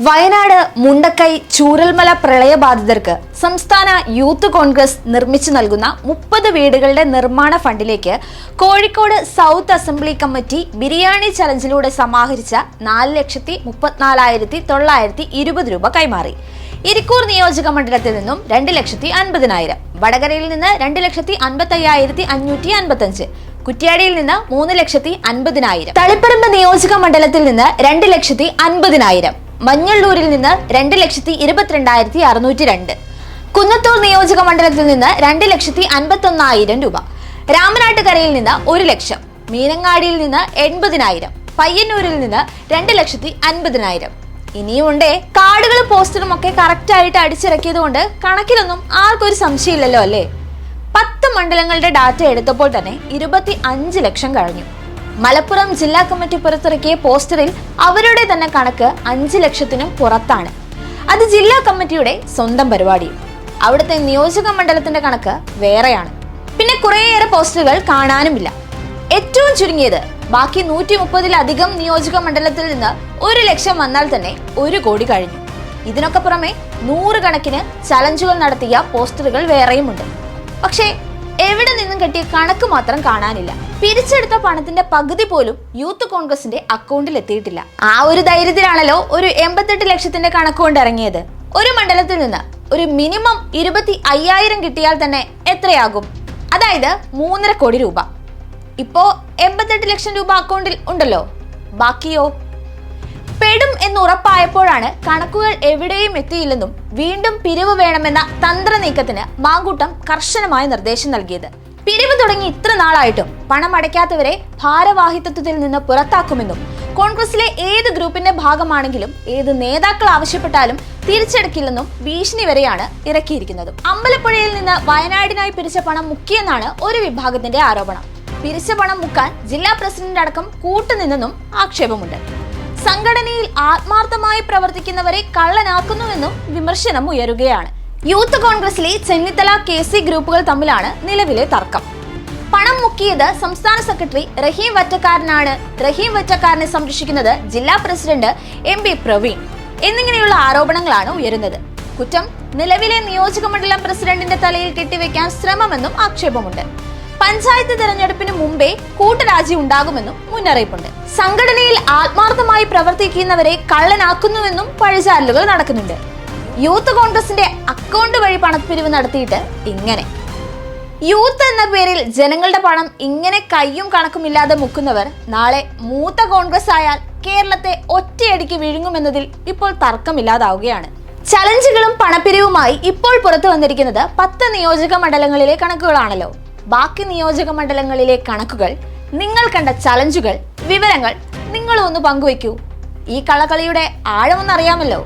വയനാട് മുണ്ടക്കൈ ചൂരൽമല പ്രളയബാധിതർക്ക് സംസ്ഥാന യൂത്ത് കോൺഗ്രസ് നിർമ്മിച്ചു നൽകുന്ന 30 വീടുകളുടെ നിർമ്മാണ ഫണ്ടിലേക്ക് Kozhikode south assembly committee biryani ചലഞ്ചിലൂടെ സമാഹരിച്ച 4,34,920 രൂപ കൈമാറി. ഇരിക്കൂർ നിയോജക മണ്ഡലത്തിൽ നിന്നും 2,50,000, വടകരയിൽ നിന്ന് 2,55,555, കുറ്റ്യാടിയിൽ നിന്ന് 3,50,000, തളിപ്പറമ്പ് നിയോജക മണ്ഡലത്തിൽ നിന്ന് 2,50,000, മഞ്ഞള്ളൂരിൽ നിന്ന് 2,22,602, കുന്നത്തൂർ നിയോജക മണ്ഡലത്തിൽ നിന്ന് 2,51,000 രൂപ, രാമനാട്ടുകരയിൽ നിന്ന് 1,00,000, മീനങ്ങാടിയിൽ നിന്ന് 80,000, പയ്യന്നൂരിൽ നിന്ന് 2,50,000. ഇനിയുമുണ്ടേ. കാർഡുകളും പോസ്റ്ററും ഒക്കെ കറക്റ്റ് ആയിട്ട് അടിച്ചിറക്കിയത് കൊണ്ട് കണക്കിലൊന്നും ആർക്കൊരു സംശയമില്ലല്ലോ അല്ലേ? 10 മണ്ഡലങ്ങളുടെ ഡാറ്റ എടുത്തപ്പോൾ തന്നെ 25 ലക്ഷം കഴിഞ്ഞു. മലപ്പുറം ജില്ലാ കമ്മിറ്റി പുറത്തിറക്കിയ പോസ്റ്ററിൽ അവരുടെ തന്നെ കണക്ക് 5 ലക്ഷത്തിനും പുറത്താണ്. അത് ജില്ലാ കമ്മിറ്റിയുടെ സ്വന്തം പരിപാടിയും. അവിടുത്തെ നിയോജക മണ്ഡലത്തിന്റെ കണക്ക് വേറെയാണ്. പിന്നെ കുറേയേറെ പോസ്റ്ററുകൾ കാണാനുമില്ല. ഏറ്റവും ചുരുങ്ങിയത് ബാക്കി 130-ലധികം നിയോജക മണ്ഡലത്തിൽ നിന്ന് 1 ലക്ഷം വന്നാൽ തന്നെ 1 കോടി കഴിഞ്ഞു. ഇതിനൊക്കെ പുറമെ 100 കണക്കിന് ചലഞ്ചുകൾ നടത്തിയ പോസ്റ്ററുകൾ വേറെയുമുണ്ട്. പക്ഷേ എവിടെ നിന്നും കിട്ടിയ കണക്ക് മാത്രം കാണാനില്ല. പിരിച്ചെടുത്ത പണത്തിന്റെ പകുതി പോലും യൂത്ത് കോൺഗ്രസിന്റെ അക്കൗണ്ടിൽ എത്തിയിട്ടില്ല. ആ ഒരു ധൈര്യത്തിലാണല്ലോ ഒരു 88 ലക്ഷത്തിന്റെ കണക്ക് കൊണ്ട് ഇറങ്ങിയത്. ഒരു മണ്ഡലത്തിൽ നിന്ന് ഒരു മിനിമം 25,000 കിട്ടിയാൽ തന്നെ എത്രയാകും? അതായത് 3.5 കോടി രൂപ. ഇപ്പോ 88 ലക്ഷം രൂപ അക്കൗണ്ടിൽ ഉണ്ടല്ലോ. ബാക്കിയോ? പെടും എന്ന് ഉറപ്പായപ്പോഴാണ് കണക്കുകൾ എവിടെയും എത്തിയില്ലെന്നും വീണ്ടും പിരിവ് വേണമെന്ന തന്ത്ര നീക്കത്തിന് മാങ്കൂട്ടം കർശനമായ നിർദ്ദേശം നൽകിയത്. പിരിവ് തുടങ്ങി ഇത്ര നാളായിട്ടും പണം അടയ്ക്കാത്തവരെ ഭാരവാഹിത്വത്തിൽ നിന്ന് പുറത്താക്കുമെന്നും കോൺഗ്രസിലെ ഏത് ഗ്രൂപ്പിന്റെ ഭാഗമാണെങ്കിലും ഏത് നേതാക്കൾ ആവശ്യപ്പെട്ടാലും തിരിച്ചെടുക്കില്ലെന്നും ഭീഷണി വരെയാണ് ഇറക്കിയിരിക്കുന്നത്. അമ്പലപ്പുഴയിൽ നിന്ന് വയനാടിനായി പിരിച്ച പണം മുക്കിയെന്നാണ് ഒരു വിഭാഗത്തിന്റെ ആരോപണം. പിരിച്ച പണം മുക്കാൻ ജില്ലാ പ്രസിഡന്റ് അടക്കം കൂട്ടുനിന്നെന്നും ആക്ഷേപമുണ്ട്. സംഘടനയിൽ ആത്മാർത്ഥമായി പ്രവർത്തിക്കുന്നവരെ കള്ളനാക്കുന്നുവെന്നും വിമർശനം ഉയരുകയാണ്. യൂത്ത് കോൺഗ്രസിലെ ചെന്നിത്തല KC ഗ്രൂപ്പുകൾ തമ്മിലാണ് നിലവിലെ തർക്കം. പണം മുക്കിയത് സംസ്ഥാന സെക്രട്ടറി റഹീം വറ്റക്കാരനാണ്. റഹീം വറ്റക്കാരനെ സംരക്ഷിക്കുന്നത് ജില്ലാ പ്രസിഡന്റ് MP പ്രവീൺ എന്നിങ്ങനെയുള്ള ആരോപണങ്ങളാണ് ഉയരുന്നത്. കുറ്റം നിലവിലെ നിയോജക മണ്ഡലം പ്രസിഡന്റിന്റെ തലയിൽ കെട്ടിവെക്കാൻ ശ്രമമെന്നും ആക്ഷേപമുണ്ട്. പഞ്ചായത്ത് തെരഞ്ഞെടുപ്പിന് മുമ്പേ കൂട്ടരാജി ഉണ്ടാകുമെന്നും മുന്നറിയിപ്പുണ്ട്. സംഘടനയിൽ ആത്മാർത്ഥമായി പ്രവർത്തിക്കുന്നവരെ കള്ളനാക്കുന്നുവെന്നും പഴിചാരലുകൾ നടക്കുന്നുണ്ട്. യൂത്ത് കോൺഗ്രസിന്റെ അക്കൗണ്ട് വഴി പണപ്പിരിവ് നടത്തിയിട്ട് ഇങ്ങനെ. യൂത്ത് എന്ന പേരിൽ ജനങ്ങളുടെ പണം ഇങ്ങനെ കയ്യും കണക്കുമില്ലാതെ മുക്കുന്നവർ നാളെ മൂത്ത കോൺഗ്രസ് ആയാൽ കേരളത്തെ ഒറ്റയടിക്ക് വിഴുങ്ങുമെന്നതിൽ ഇപ്പോൾ തർക്കമില്ലാതാവുകയാണ്. ചലഞ്ചുകളും പണപ്പിരിവുമായി ഇപ്പോൾ പുറത്തു വന്നിരിക്കുന്നത് 10 നിയോജക മണ്ഡലങ്ങളിലെ കണക്കുകളാണല്ലോ. ബാക്കി നിയോജക മണ്ഡലങ്ങളിലെ കണക്കുകൾ, നിങ്ങൾ കണ്ട ചലഞ്ചുകൾ, വിവരങ്ങൾ നിങ്ങളും ഒന്ന് പങ്കുവയ്ക്കൂ. ഈ കളകളിയുടെ ആഴമൊന്നറിയാമല്ലോ.